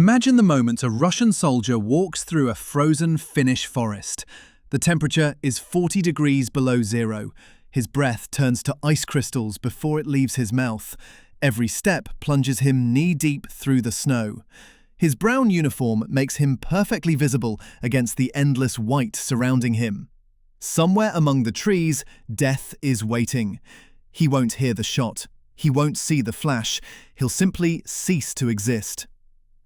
Imagine the moment a Russian soldier walks through a frozen Finnish forest. The temperature is 40 degrees below zero. His breath turns to ice crystals before it leaves his mouth. Every step plunges him knee-deep through the snow. His brown uniform makes him perfectly visible against the endless white surrounding him. Somewhere among the trees, death is waiting. He won't hear the shot. He won't see the flash. He'll simply cease to exist.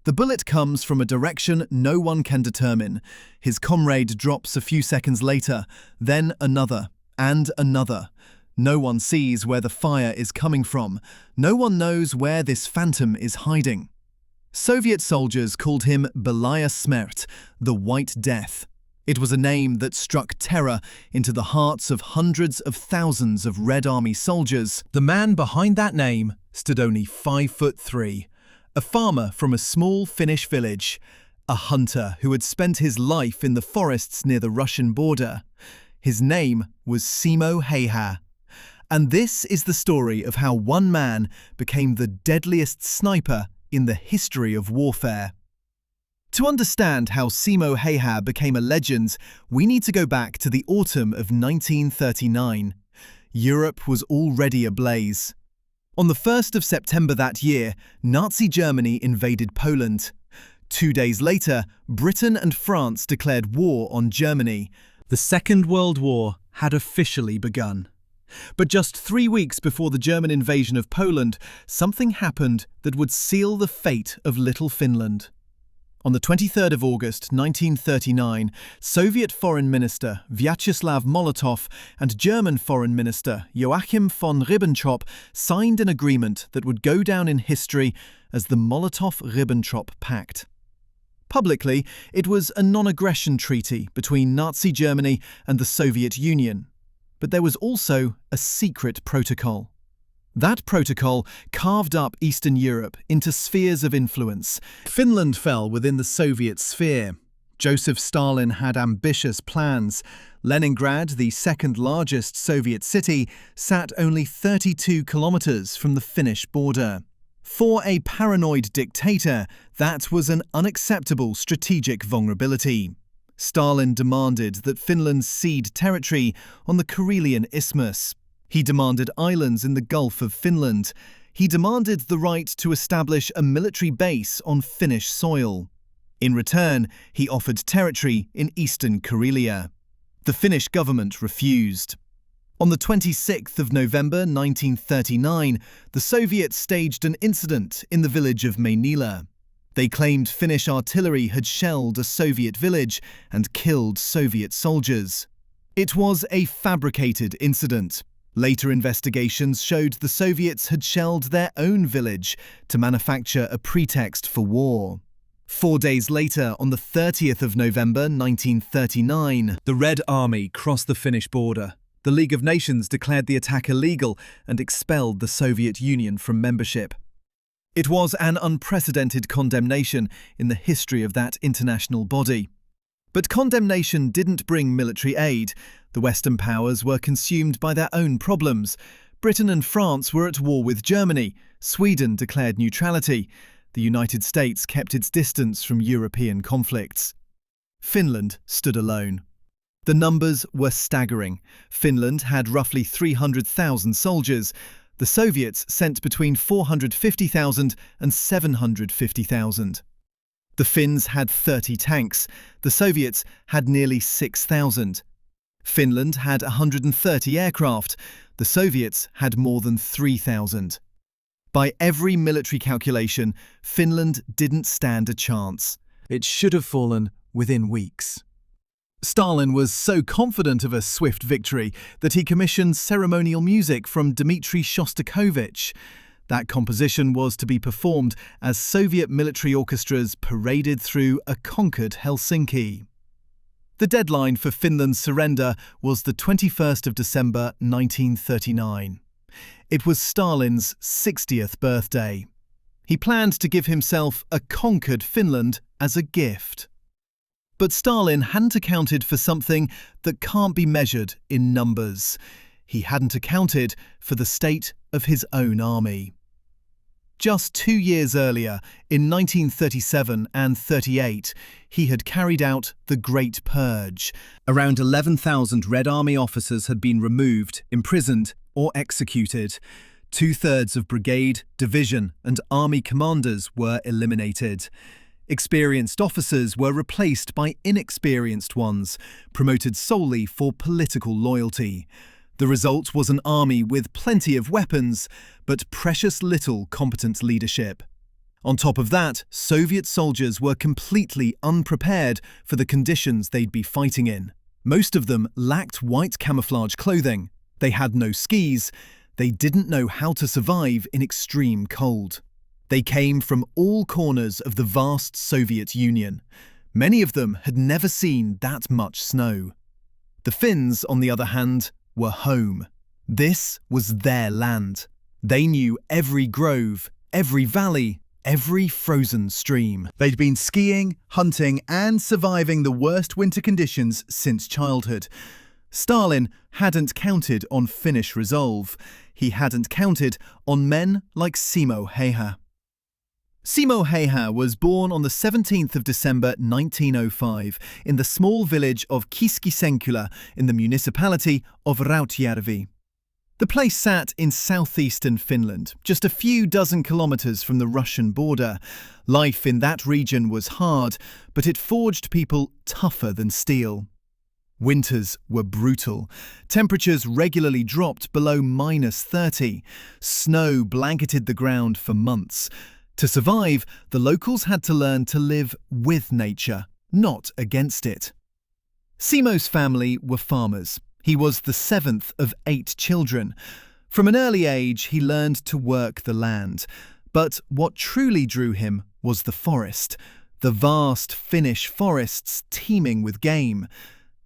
The bullet comes from a direction no one can determine. His comrade drops a few seconds later, then another, and another. No one sees where the fire is coming from. No one knows where this phantom is hiding. Soviet soldiers called him Belaya Smert, the White Death. It was a name that struck terror into the hearts of hundreds of thousands of Red Army soldiers. The man behind that name stood only 5'3", a farmer from a small Finnish village, a hunter who had spent his life in the forests near the Russian border. His name was Simo Häyhä. And this is the story of how one man became the deadliest sniper in the history of warfare. To understand how Simo Häyhä became a legend, we need to go back to the autumn of 1939. Europe was already ablaze. On the 1st of September that year, Nazi Germany invaded Poland. 2 days later, Britain and France declared war on Germany. The Second World War had officially begun. But just 3 weeks before the German invasion of Poland, something happened that would seal the fate of little Finland. On the 23rd of August 1939, Soviet Foreign Minister Vyacheslav Molotov and German Foreign Minister Joachim von Ribbentrop signed an agreement that would go down in history as the Molotov-Ribbentrop Pact. Publicly, it was a non-aggression treaty between Nazi Germany and the Soviet Union. But there was also a secret protocol. That protocol carved up Eastern Europe into spheres of influence. Finland fell within the Soviet sphere. Joseph Stalin had ambitious plans. Leningrad, the second largest Soviet city, sat only 32 kilometers from the Finnish border. For a paranoid dictator, that was an unacceptable strategic vulnerability. Stalin demanded that Finland cede territory on the Karelian Isthmus. He demanded islands in the Gulf of Finland. He demanded the right to establish a military base on Finnish soil. In return, he offered territory in eastern Karelia. The Finnish government refused. On the 26th of November 1939, the Soviets staged an incident in the village of Mainila. They claimed Finnish artillery had shelled a Soviet village and killed Soviet soldiers. It was a fabricated incident. Later investigations showed the Soviets had shelled their own village to manufacture a pretext for war. 4 days later, on the 30th of November 1939, the Red Army crossed the Finnish border. The League of Nations declared the attack illegal and expelled the Soviet Union from membership. It was an unprecedented condemnation in the history of that international body. But condemnation didn't bring military aid. The Western powers were consumed by their own problems. Britain and France were at war with Germany. Sweden declared neutrality. The United States kept its distance from European conflicts. Finland stood alone. The numbers were staggering. Finland had roughly 300,000 soldiers. The Soviets sent between 450,000 and 750,000. The Finns had 30 tanks. The Soviets had nearly 6,000. Finland had 130 aircraft. The Soviets had more than 3,000. By every military calculation, Finland didn't stand a chance. It should have fallen within weeks. Stalin was so confident of a swift victory that he commissioned ceremonial music from Dmitry Shostakovich. That composition was to be performed as Soviet military orchestras paraded through a conquered Helsinki. The deadline for Finland's surrender was the 21st of December 1939. It was Stalin's 60th birthday. He planned to give himself a conquered Finland as a gift. But Stalin hadn't accounted for something that can't be measured in numbers. He hadn't accounted for the state of his own army. Just 2 years earlier, in 1937 and 38, he had carried out the Great Purge. Around 11,000 Red Army officers had been removed, imprisoned, or executed. 2/3 of brigade, division, and army commanders were eliminated. Experienced officers were replaced by inexperienced ones, promoted solely for political loyalty. The result was an army with plenty of weapons, but precious little competent leadership. On top of that, Soviet soldiers were completely unprepared for the conditions they'd be fighting in. Most of them lacked white camouflage clothing. They had no skis. They didn't know how to survive in extreme cold. They came from all corners of the vast Soviet Union. Many of them had never seen that much snow. The Finns, on the other hand, were home. This was their land. They knew every grove, every valley, every frozen stream. They'd been skiing, hunting, and surviving the worst winter conditions since childhood. Stalin hadn't counted on Finnish resolve. He hadn't counted on men like Simo Häyhä. Simo Häyhä was born on the 17th of December 1905 in the small village of Keski-Senkylä in the municipality of Rautjärvi. The place sat in southeastern Finland, just a few dozen kilometers from the Russian border. Life in that region was hard, but it forged people tougher than steel. Winters were brutal. Temperatures regularly dropped below -30. Snow blanketed the ground for months. To survive, the locals had to learn to live with nature, not against it. Simo's family were farmers. He was the 7th of 8 children. From an early age, he learned to work the land. But what truly drew him was the forest, the vast Finnish forests teeming with game.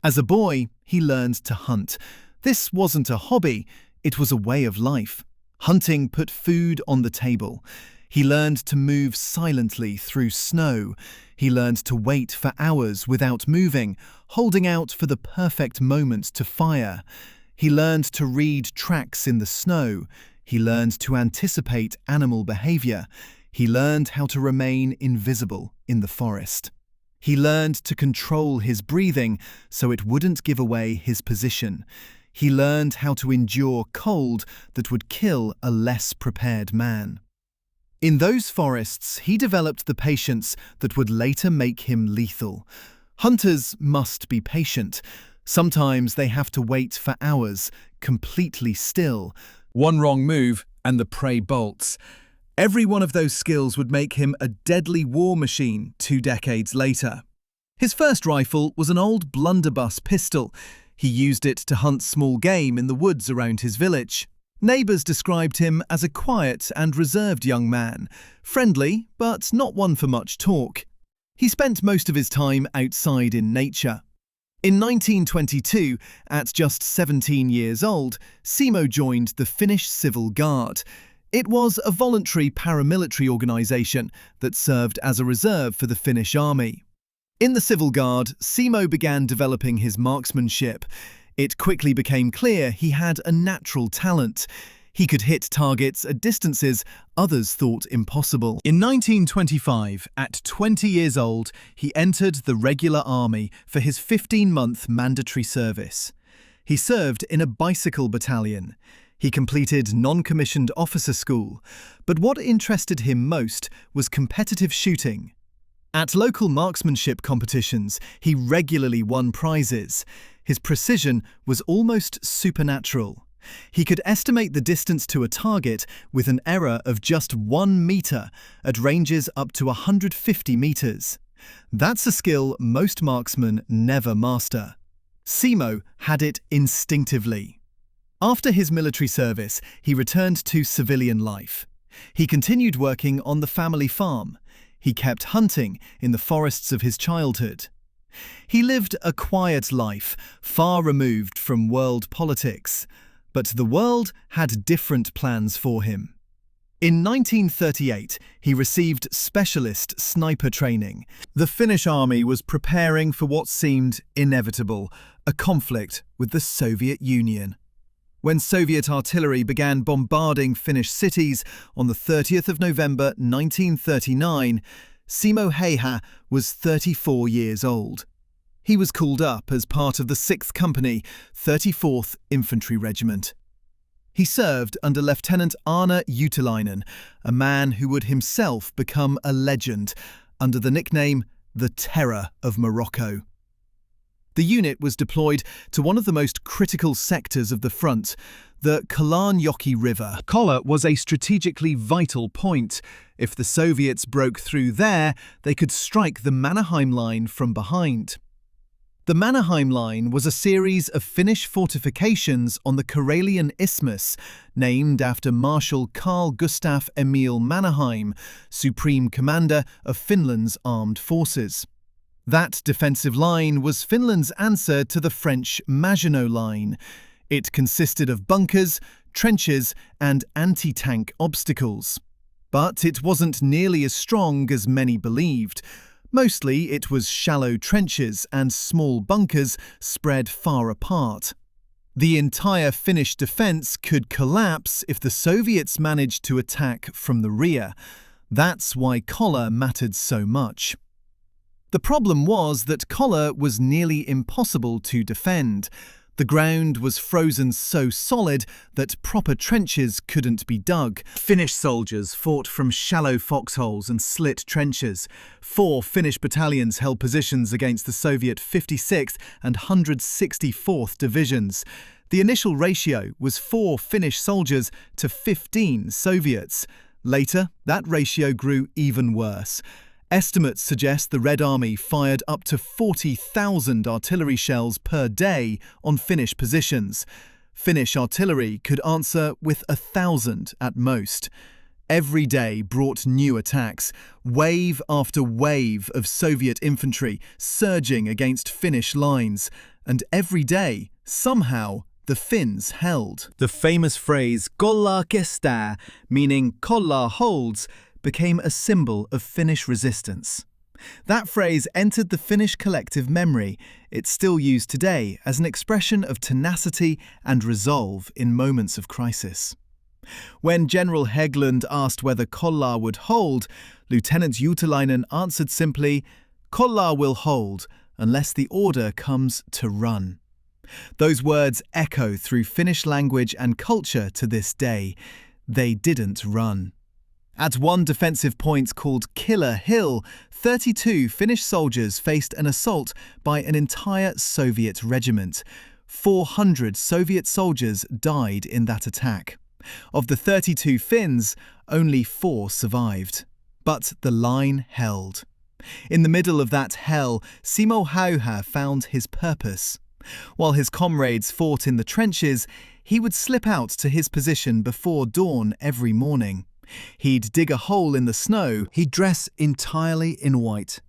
As a boy, he learned to hunt. This wasn't a hobby, it was a way of life. Hunting put food on the table. He learned to move silently through snow. He learned to wait for hours without moving, holding out for the perfect moment to fire. He learned to read tracks in the snow. He learned to anticipate animal behavior. He learned how to remain invisible in the forest. He learned to control his breathing so it wouldn't give away his position. He learned how to endure cold that would kill a less prepared man. In those forests, he developed the patience that would later make him lethal. Hunters must be patient. Sometimes they have to wait for hours, completely still. One wrong move and the prey bolts. Every one of those skills would make him a deadly war machine 2 decades later. His first rifle was an old blunderbuss pistol. He used it to hunt small game in the woods around his village. Neighbours described him as a quiet and reserved young man, friendly but not one for much talk. He spent most of his time outside in nature. In 1922, at just 17 years old, Simo joined the Finnish Civil Guard. It was a voluntary paramilitary organisation that served as a reserve for the Finnish army. In the Civil Guard, Simo began developing his marksmanship. It quickly became clear he had a natural talent. He could hit targets at distances others thought impossible. In 1925, at 20 years old, he entered the regular army for his 15-month mandatory service. He served in a bicycle battalion. He completed non-commissioned officer school, but what interested him most was competitive shooting. At local marksmanship competitions, he regularly won prizes. His precision was almost supernatural. He could estimate the distance to a target with an error of just 1 meter at ranges up to 150 meters. That's a skill most marksmen never master. Simo had it instinctively. After his military service, he returned to civilian life. He continued working on the family farm. He kept hunting in the forests of his childhood. He lived a quiet life, far removed from world politics. But the world had different plans for him. In 1938, he received specialist sniper training. The Finnish army was preparing for what seemed inevitable, a conflict with the Soviet Union. When Soviet artillery began bombarding Finnish cities on the 30th of November 1939, Simo Häyhä was 34 years old. He was called up as part of the 6th Company, 34th Infantry Regiment. He served under Lieutenant Arne Juutilainen, a man who would himself become a legend under the nickname the Terror of Morocco. The unit was deployed to one of the most critical sectors of the front, the Kollaa River. Kollaa was a strategically vital point. If the Soviets broke through there, they could strike the Mannerheim Line from behind. The Mannerheim Line was a series of Finnish fortifications on the Karelian Isthmus, named after Marshal Carl Gustaf Emil Mannerheim, Supreme Commander of Finland's armed forces. That defensive line was Finland's answer to the French Maginot Line. It consisted of bunkers, trenches, and anti-tank obstacles. But it wasn't nearly as strong as many believed. Mostly it was shallow trenches and small bunkers spread far apart. The entire Finnish defence could collapse if the Soviets managed to attack from the rear. That's why Kollaa mattered so much. The problem was that Kollaa was nearly impossible to defend. The ground was frozen so solid that proper trenches couldn't be dug. Finnish soldiers fought from shallow foxholes and slit trenches. 4 Finnish battalions held positions against the Soviet 56th and 164th Divisions. The initial ratio was 4 Finnish soldiers to 15 Soviets. Later, that ratio grew even worse. Estimates suggest the Red Army fired up to 40,000 artillery shells per day on Finnish positions. Finnish artillery could answer with 1,000 at most. Every day brought new attacks, wave after wave of Soviet infantry surging against Finnish lines, and every day, somehow, the Finns held. The famous phrase "Kollaa kestää," meaning Kollaa holds, became a symbol of Finnish resistance. That phrase entered the Finnish collective memory. It's still used today as an expression of tenacity and resolve in moments of crisis. When General Hägglund asked whether Kollaa would hold, Lieutenant Juutilainen answered simply, "Kollaa will hold unless the order comes to run." Those words echo through Finnish language and culture to this day. They didn't run. At one defensive point called Killer Hill, 32 Finnish soldiers faced an assault by an entire Soviet regiment. 400 Soviet soldiers died in that attack. Of the 32 Finns, only 4 survived. But the line held. In the middle of that hell, Simo Häyhä found his purpose. While his comrades fought in the trenches, he would slip out to his position before dawn every morning. He'd dig a hole in the snow, he'd dress entirely in white,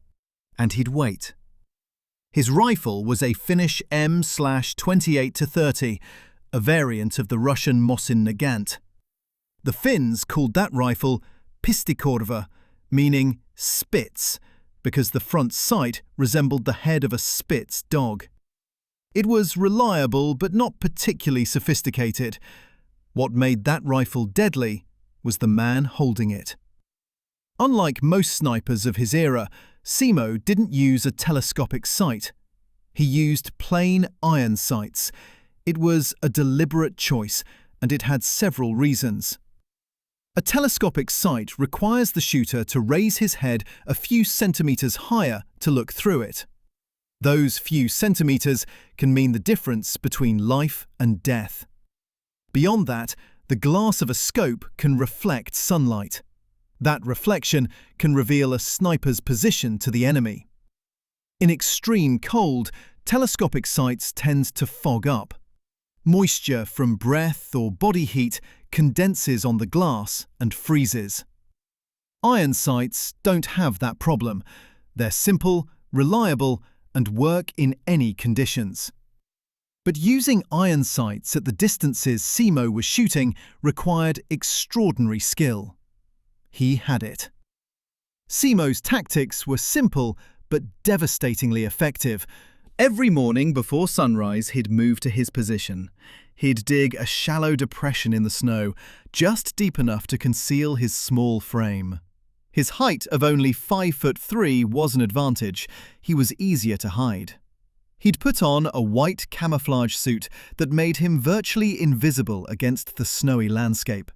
and he'd wait. His rifle was a Finnish M/28-30, a variant of the Russian Mosin Nagant. The Finns called that rifle pistikorva, meaning spitz, because the front sight resembled the head of a Spitz dog. It was reliable but not particularly sophisticated. What made that rifle deadly was the man holding it. Unlike most snipers of his era, Simo didn't use a telescopic sight. He used plain iron sights. It was a deliberate choice, and it had several reasons. A telescopic sight requires the shooter to raise his head a few centimeters higher to look through it. Those few centimeters can mean the difference between life and death. Beyond that, the glass of a scope can reflect sunlight. That reflection can reveal a sniper's position to the enemy. In extreme cold, telescopic sights tend to fog up. Moisture from breath or body heat condenses on the glass and freezes. Iron sights don't have that problem. They're simple, reliable, and work in any conditions. But using iron sights at the distances Simo was shooting required extraordinary skill. He had it. Simo's tactics were simple but devastatingly effective. Every morning before sunrise, he'd move to his position. He'd dig a shallow depression in the snow, just deep enough to conceal his small frame. His height of only 5'3" was an advantage. He was easier to hide. He'd put on a white camouflage suit that made him virtually invisible against the snowy landscape.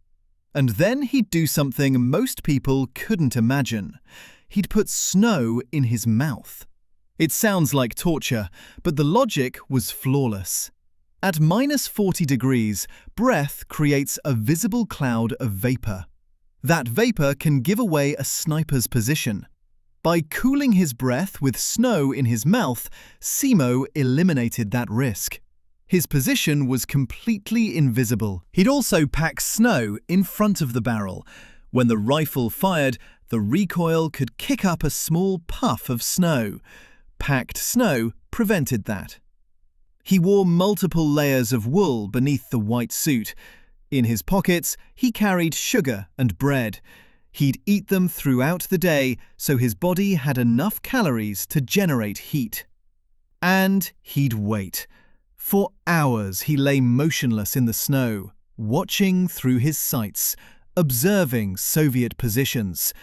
And then he'd do something most people couldn't imagine. He'd put snow in his mouth. It sounds like torture, but the logic was flawless. At -40 degrees, breath creates a visible cloud of vapor. That vapor can give away a sniper's position. By cooling his breath with snow in his mouth, Simo eliminated that risk. His position was completely invisible. He'd also pack snow in front of the barrel. When the rifle fired, the recoil could kick up a small puff of snow. Packed snow prevented that. He wore multiple layers of wool beneath the white suit. In his pockets, he carried sugar and bread. He'd eat them throughout the day, so his body had enough calories to generate heat. And he'd wait. For hours he lay motionless in the snow, watching through his sights, observing Soviet positions,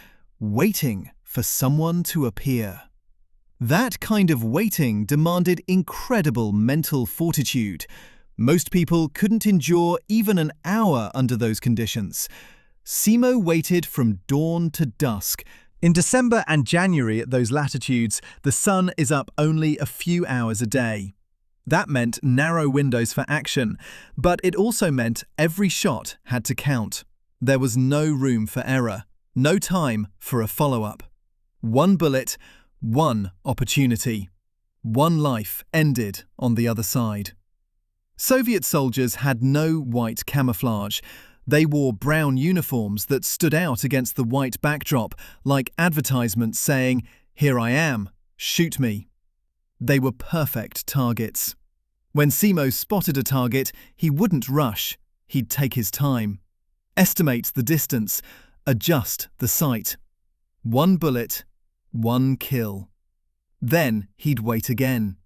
waiting for someone to appear. That kind of waiting demanded incredible mental fortitude. Most people couldn't endure even an hour under those conditions. Simo waited from dawn to dusk. In December and January at those latitudes, the sun is up only a few hours a day. That meant narrow windows for action, but it also meant every shot had to count. There was no room for error, no time for a follow-up. One bullet, one opportunity. One life ended on the other side. Soviet soldiers had no white camouflage. They wore brown uniforms that stood out against the white backdrop, like advertisements saying, "Here I am, shoot me." They were perfect targets. When Simo spotted a target, he wouldn't rush. He'd take his time. Estimate the distance, adjust the sight. One bullet, one kill. Then he'd wait again.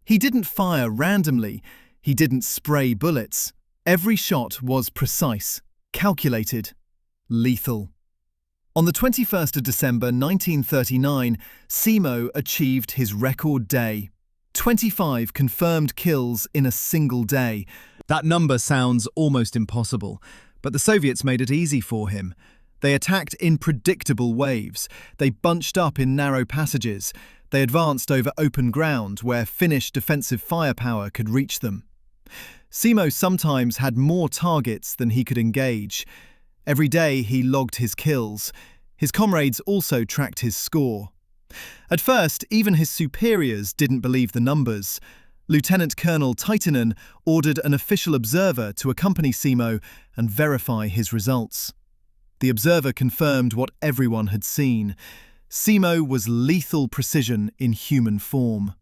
He didn't fire randomly. He didn't spray bullets. Every shot was precise, calculated, lethal. On the 21st of December 1939, Simo achieved his record day. 25 confirmed kills in a single day. That number sounds almost impossible, but the Soviets made it easy for him. They attacked in predictable waves. They bunched up in narrow passages. They advanced over open ground where Finnish defensive firepower could reach them. Simo sometimes had more targets than he could engage. Every day he logged his kills. His comrades also tracked his score. At first, even his superiors didn't believe the numbers. Lieutenant Colonel Taitinen ordered an official observer to accompany Simo and verify his results. The observer confirmed what everyone had seen. Simo was lethal precision in human form.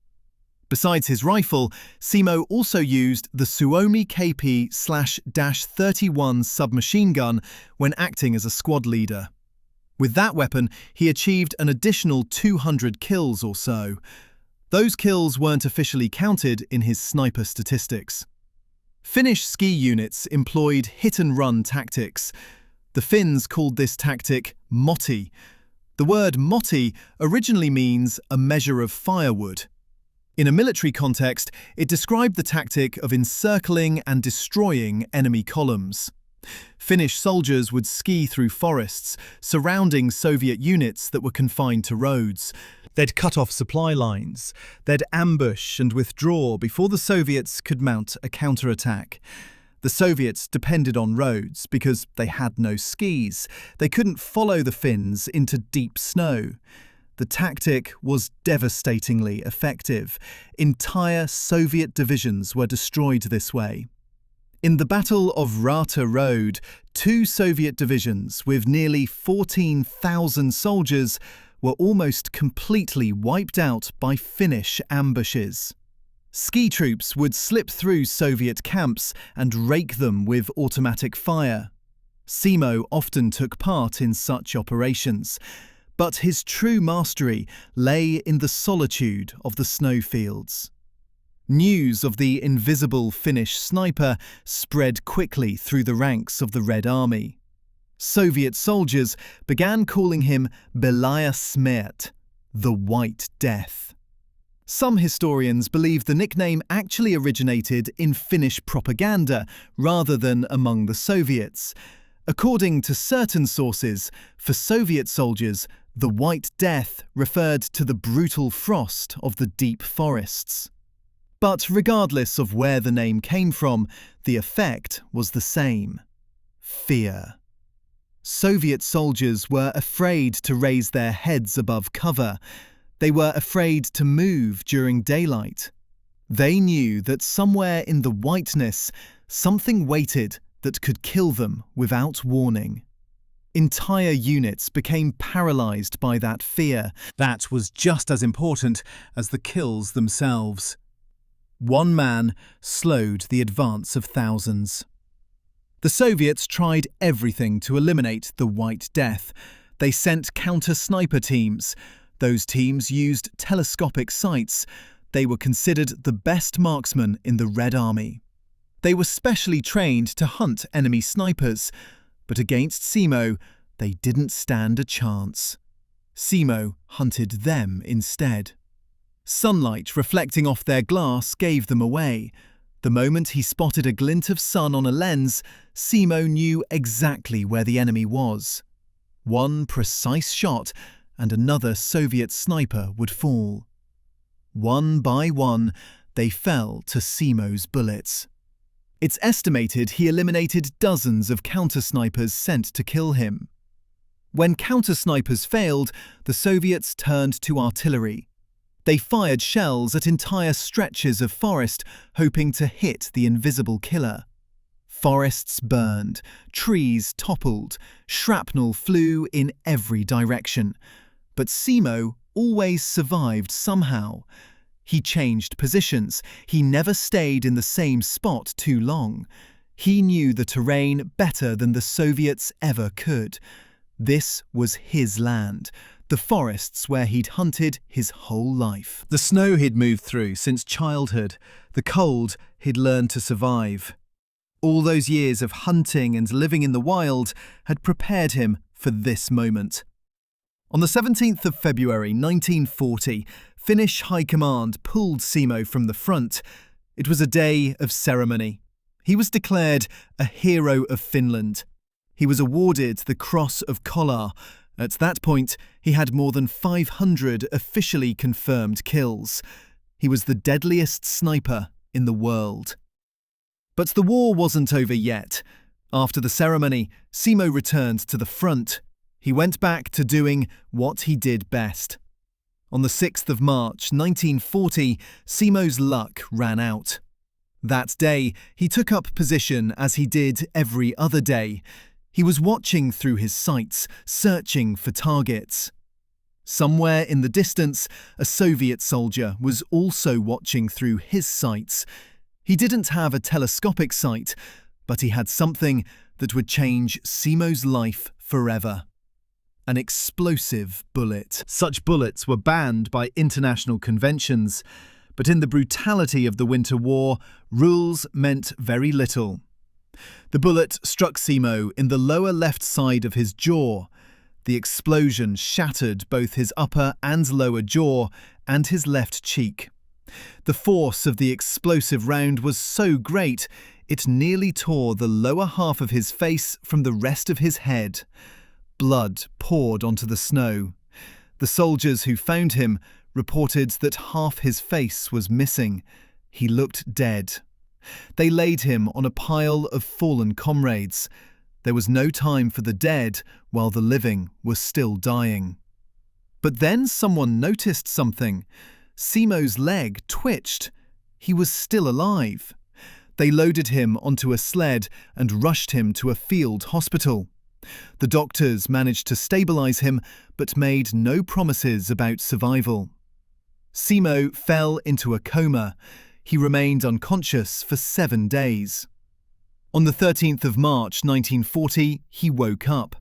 Besides his rifle, Simo also used the Suomi KP/-31 submachine gun when acting as a squad leader. With that weapon, he achieved an additional 200 kills or so. Those kills weren't officially counted in his sniper statistics. Finnish ski units employed hit-and-run tactics. The Finns called this tactic motti. The word motti originally means a measure of firewood. In a military context, it described the tactic of encircling and destroying enemy columns. Finnish soldiers would ski through forests, surrounding Soviet units that were confined to roads. They'd cut off supply lines. They'd ambush and withdraw before the Soviets could mount a counterattack. The Soviets depended on roads because they had no skis. They couldn't follow the Finns into deep snow. The tactic was devastatingly effective. Entire Soviet divisions were destroyed this way. In the Battle of Rata Road, 2 Soviet divisions with nearly 14,000 soldiers were almost completely wiped out by Finnish ambushes. Ski troops would slip through Soviet camps and rake them with automatic fire. Simo often took part in such operations, but his true mastery lay in the solitude of the snowfields. News of the invisible Finnish sniper spread quickly through the ranks of the Red Army. Soviet soldiers began calling him Belaya Smert, the White Death. Some historians believe the nickname actually originated in Finnish propaganda rather than among the Soviets. According to certain sources, for Soviet soldiers, the White Death referred to the brutal frost of the deep forests. But regardless of where the name came from, the effect was the same: fear. Soviet soldiers were afraid to raise their heads above cover. They were afraid to move during daylight. They knew that somewhere in the whiteness, something waited that could kill them without warning. Entire units became paralyzed by that fear. That was just as important as the kills themselves. One man slowed the advance of thousands. The Soviets tried everything to eliminate the White Death. They sent counter-sniper teams. Those teams used telescopic sights. They were considered the best marksmen in the Red Army. They were specially trained to hunt enemy snipers, but against Simo, they didn't stand a chance. Simo hunted them instead. Sunlight reflecting off their glass gave them away. The moment he spotted a glint of sun on a lens, Simo knew exactly where the enemy was. One precise shot, and another Soviet sniper would fall. One by one, they fell to Simo's bullets. It's estimated he eliminated dozens of counter-snipers sent to kill him. When counter-snipers failed, the Soviets turned to artillery. They fired shells at entire stretches of forest, hoping to hit the invisible killer. Forests burned, trees toppled, shrapnel flew in every direction. But Simo always survived somehow. He changed positions. He never stayed in the same spot too long. He knew the terrain better than the Soviets ever could. This was his land, the forests where he'd hunted his whole life. The snow he'd moved through since childhood, the cold he'd learned to survive. All those years of hunting and living in the wild had prepared him for this moment. On the 17th of February 1940, Finnish High Command pulled Simo from the front. It was a day of ceremony. He was declared a hero of Finland. He was awarded the Cross of Kollaa. At that point, he had more than 500 officially confirmed kills. He was the deadliest sniper in the world. But the war wasn't over yet. After the ceremony, Simo returned to the front. He went back to doing what he did best. On the 6th of March 1940, Simo's luck ran out. That day, he took up position as he did every other day. He was watching through his sights, searching for targets. Somewhere in the distance, a Soviet soldier was also watching through his sights. He didn't have a telescopic sight, but he had something that would change Simo's life forever. An explosive bullet. Such bullets were banned by international conventions, but in the brutality of the Winter War, rules meant very little. The bullet struck Simo in the lower left side of his jaw. The explosion shattered both his upper and lower jaw and his left cheek. The force of the explosive round was so great, it nearly tore the lower half of his face from the rest of his head. Blood poured onto the snow. The soldiers who found him reported that half his face was missing. He looked dead. They laid him on a pile of fallen comrades. There was no time for the dead while the living were still dying. But then someone noticed something. Simo's leg twitched. He was still alive. They loaded him onto a sled and rushed him to a field hospital. The doctors managed to stabilize him, but made no promises about survival. Simo fell into a coma. He remained unconscious for 7 days. On the 13th of March 1940, he woke up.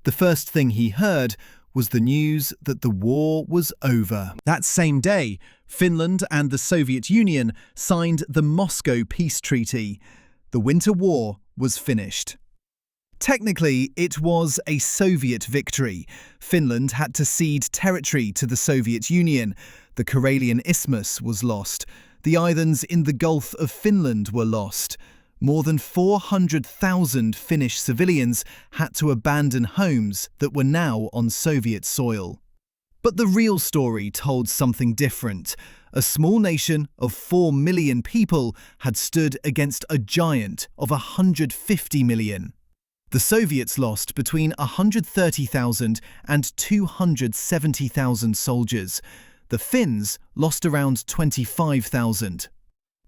The first thing he heard was the news that the war was over. That same day, Finland and the Soviet Union signed the Moscow Peace Treaty. The Winter War was finished. Technically, it was a Soviet victory. Finland had to cede territory to the Soviet Union. The Karelian Isthmus was lost. The islands in the Gulf of Finland were lost. More than 400,000 Finnish civilians had to abandon homes that were now on Soviet soil. But the real story told something different. A small nation of 4 million people had stood against a giant of 150 million. The Soviets lost between 130,000 and 270,000 soldiers. The Finns lost around 25,000.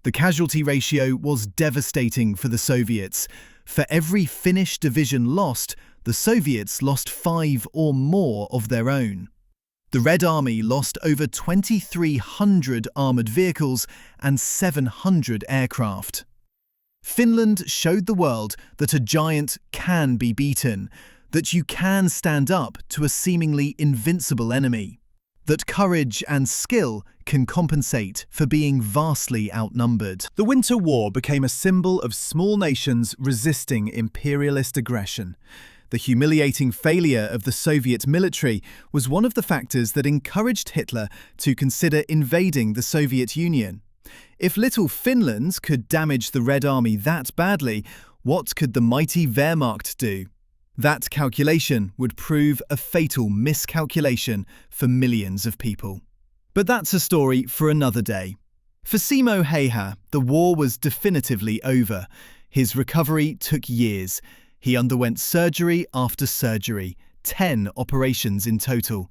The casualty ratio was devastating for the Soviets. For every Finnish division lost, the Soviets lost 5 or more of their own. The Red Army lost over 2,300 armoured vehicles and 700 aircraft. Finland showed the world that a giant can be beaten, that you can stand up to a seemingly invincible enemy, that courage and skill can compensate for being vastly outnumbered. The Winter War became a symbol of small nations resisting imperialist aggression. The humiliating failure of the Soviet military was one of the factors that encouraged Hitler to consider invading the Soviet Union. If little Finland could damage the Red Army that badly, what could the mighty Wehrmacht do? That calculation would prove a fatal miscalculation for millions of people. But that's a story for another day. For Simo Häyhä, the war was definitively over. His recovery took years. He underwent surgery after surgery, 10 operations in total.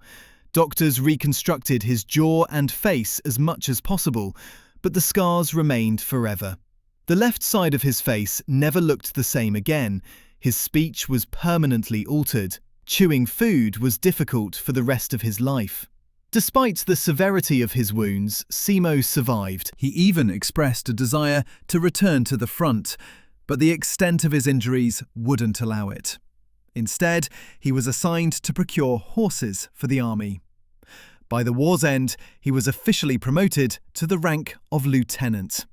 Doctors reconstructed his jaw and face as much as possible, but the scars remained forever. The left side of his face never looked the same again. His speech was permanently altered. Chewing food was difficult for the rest of his life. Despite the severity of his wounds, Simo survived. He even expressed a desire to return to the front, but the extent of his injuries wouldn't allow it. Instead, he was assigned to procure horses for the army. By the war's end, he was officially promoted to the rank of lieutenant.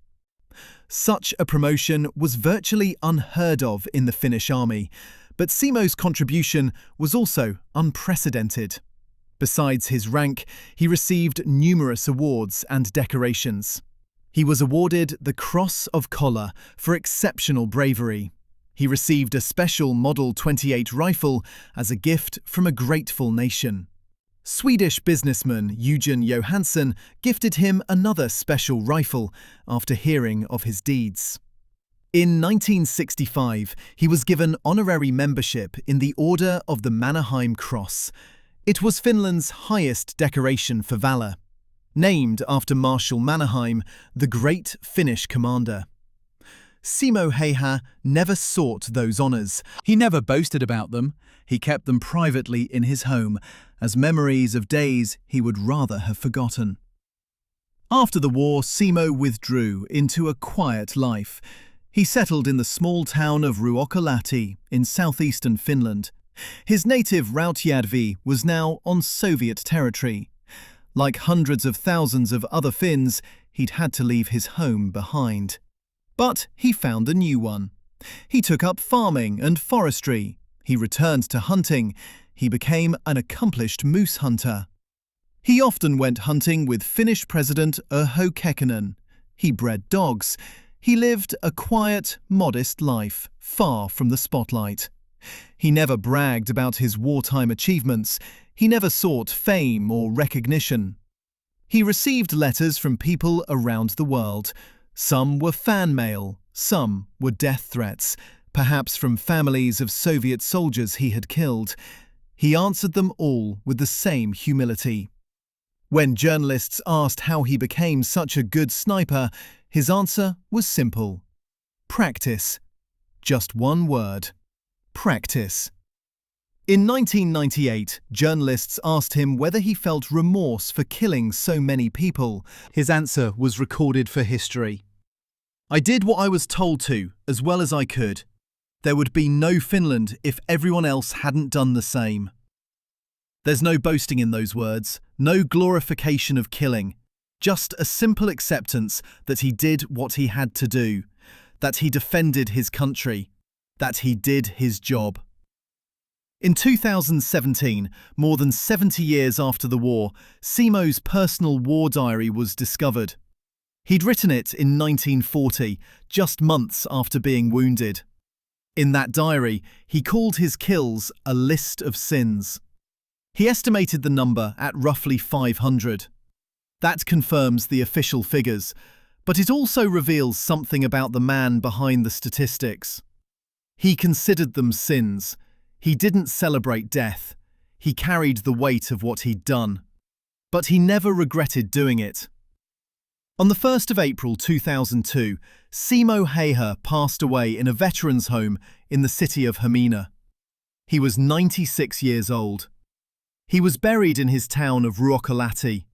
Such a promotion was virtually unheard of in the Finnish army, but Simo's contribution was also unprecedented. Besides his rank, he received numerous awards and decorations. He was awarded the Cross of Kollaa for exceptional bravery. He received a special Model 28 rifle as a gift from a grateful nation. Swedish businessman Eugen Johansson gifted him another special rifle after hearing of his deeds. In 1965, he was given honorary membership in the Order of the Mannerheim Cross. It was Finland's highest decoration for valour, named after Marshal Mannerheim, the great Finnish commander. Simo Häyhä never sought those honours. He never boasted about them. He kept them privately in his home, as memories of days he would rather have forgotten. After the war, Simo withdrew into a quiet life. He settled in the small town of Ruokolahti in southeastern Finland. His native Rautjärvi was now on Soviet territory. Like hundreds of thousands of other Finns, he'd had to leave his home behind. But he found a new one. He took up farming and forestry. He returned to hunting. He became an accomplished moose hunter. He often went hunting with Finnish President Urho. He bred dogs. He lived a quiet, modest life, far from the spotlight. He never bragged about his wartime achievements. He never sought fame or recognition. He received letters from people around the world. Some were fan mail, some were death threats, perhaps from families of Soviet soldiers he had killed. He answered them all with the same humility. When journalists asked how he became such a good sniper, his answer was simple. Practice. Just one word. Practice. In 1998, journalists asked him whether he felt remorse for killing so many people. His answer was recorded for history. I did what I was told to, as well as I could. There would be no Finland if everyone else hadn't done the same. There's no boasting in those words, no glorification of killing, just a simple acceptance that he did what he had to do, that he defended his country, that he did his job. In 2017, more than 70 years after the war, Simo's personal war diary was discovered. He'd written it in 1940, just months after being wounded. In that diary, he called his kills a list of sins. He estimated the number at roughly 500. That confirms the official figures, but it also reveals something about the man behind the statistics. He considered them sins. He didn't celebrate death. He carried the weight of what he'd done. But he never regretted doing it. On the 1st of April 2002, Simo Häyhä passed away in a veterans' home in the city of Hämeenä. He was 96 years old. He was buried in his town of Ruokolahti.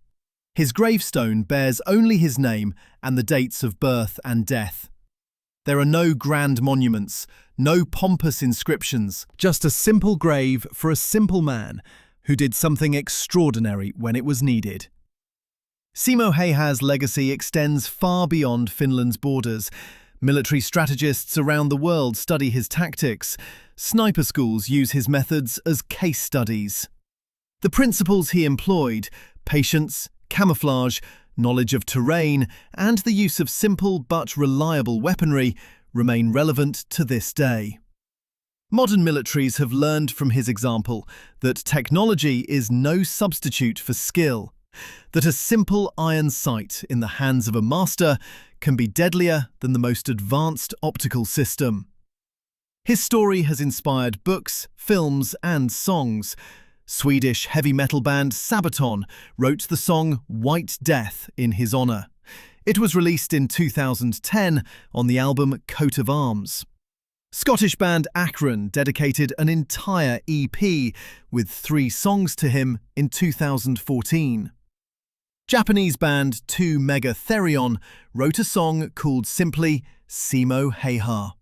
His gravestone bears only his name and the dates of birth and death. There are no grand monuments, no pompous inscriptions, just a simple grave for a simple man who did something extraordinary when it was needed. Simo Häyhä's legacy extends far beyond Finland's borders. Military strategists around the world study his tactics. Sniper schools use his methods as case studies. The principles he employed, patience, camouflage, knowledge of terrain, and the use of simple but reliable weaponry, remain relevant to this day. Modern militaries have learned from his example that technology is no substitute for skill, that a simple iron sight in the hands of a master can be deadlier than the most advanced optical system. His story has inspired books, films, and songs. Swedish heavy metal band Sabaton wrote the song White Death in his honour. It was released in 2010 on the album Coat of Arms. Scottish band Akron dedicated an entire EP with 3 songs to him in 2014. Japanese band 2 Mega Therion wrote a song called simply Simo Häyhä.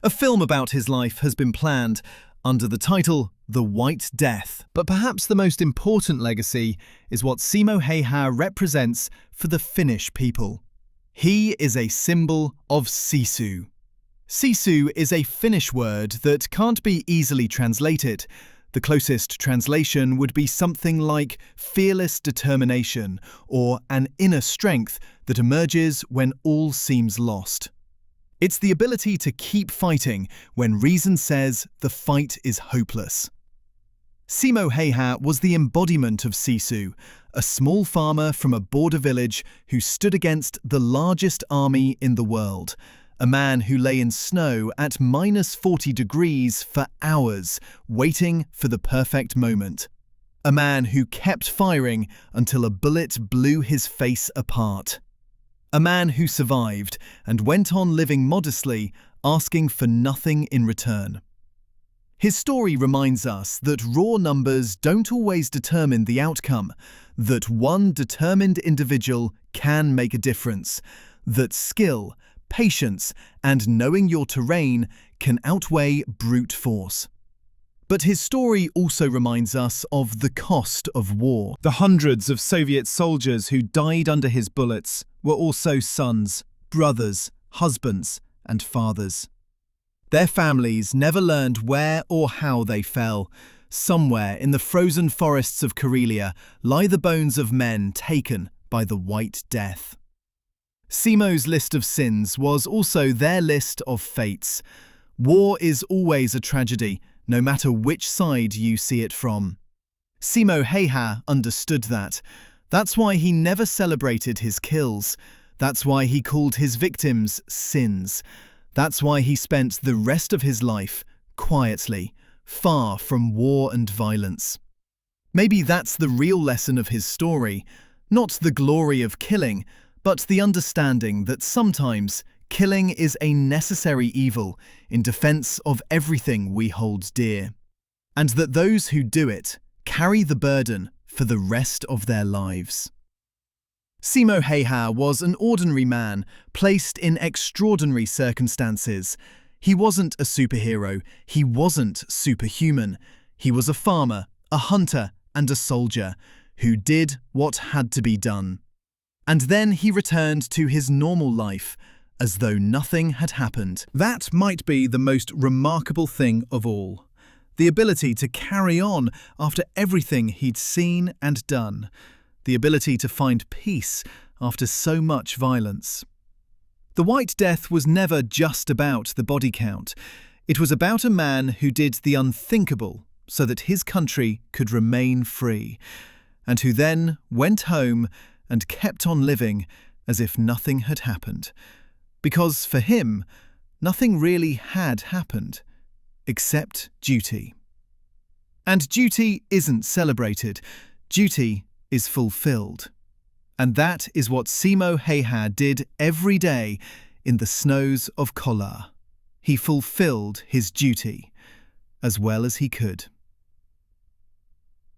A film about his life has been planned under the title The White Death. But perhaps the most important legacy is what Simo Häyhä represents for the Finnish people. He is a symbol of sisu. Sisu is a Finnish word that can't be easily translated. The closest translation would be something like fearless determination or an inner strength that emerges when all seems lost. It's the ability to keep fighting when reason says the fight is hopeless. Simo Häyhä was the embodiment of sisu, a small farmer from a border village who stood against the largest army in the world, a man who lay in snow at -40 degrees for hours, waiting for the perfect moment. A man who kept firing until a bullet blew his face apart. A man who survived and went on living modestly, asking for nothing in return. His story reminds us that raw numbers don't always determine the outcome, that one determined individual can make a difference, that skill, patience, and knowing your terrain can outweigh brute force. But his story also reminds us of the cost of war. The hundreds of Soviet soldiers who died under his bullets were also sons, brothers, husbands, and fathers. Their families never learned where or how they fell. Somewhere in the frozen forests of Karelia lie the bones of men taken by the White Death. Simo's list of sins was also their list of fates. War is always a tragedy, no matter which side you see it from. Simo Häyhä understood that. That's why he never celebrated his kills. That's why he called his victims sins. That's why he spent the rest of his life quietly, far from war and violence. Maybe that's the real lesson of his story, not the glory of killing, but the understanding that sometimes killing is a necessary evil in defense of everything we hold dear, and that those who do it carry the burden for the rest of their lives. Simo Häyhä was an ordinary man placed in extraordinary circumstances. He wasn't a superhero, he wasn't superhuman. He was a farmer, a hunter, and a soldier who did what had to be done. And then he returned to his normal life, as though nothing had happened. That might be the most remarkable thing of all. The ability to carry on after everything he'd seen and done. The ability to find peace after so much violence. The White Death was never just about the body count. It was about a man who did the unthinkable so that his country could remain free, and who then went home and kept on living as if nothing had happened. Because for him, nothing really had happened, except duty. And duty isn't celebrated, duty is fulfilled. And that is what Simo Häyhä did every day in the snows of Kollaa. He fulfilled his duty, as well as he could.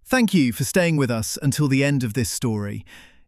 Thank you for staying with us until the end of this story.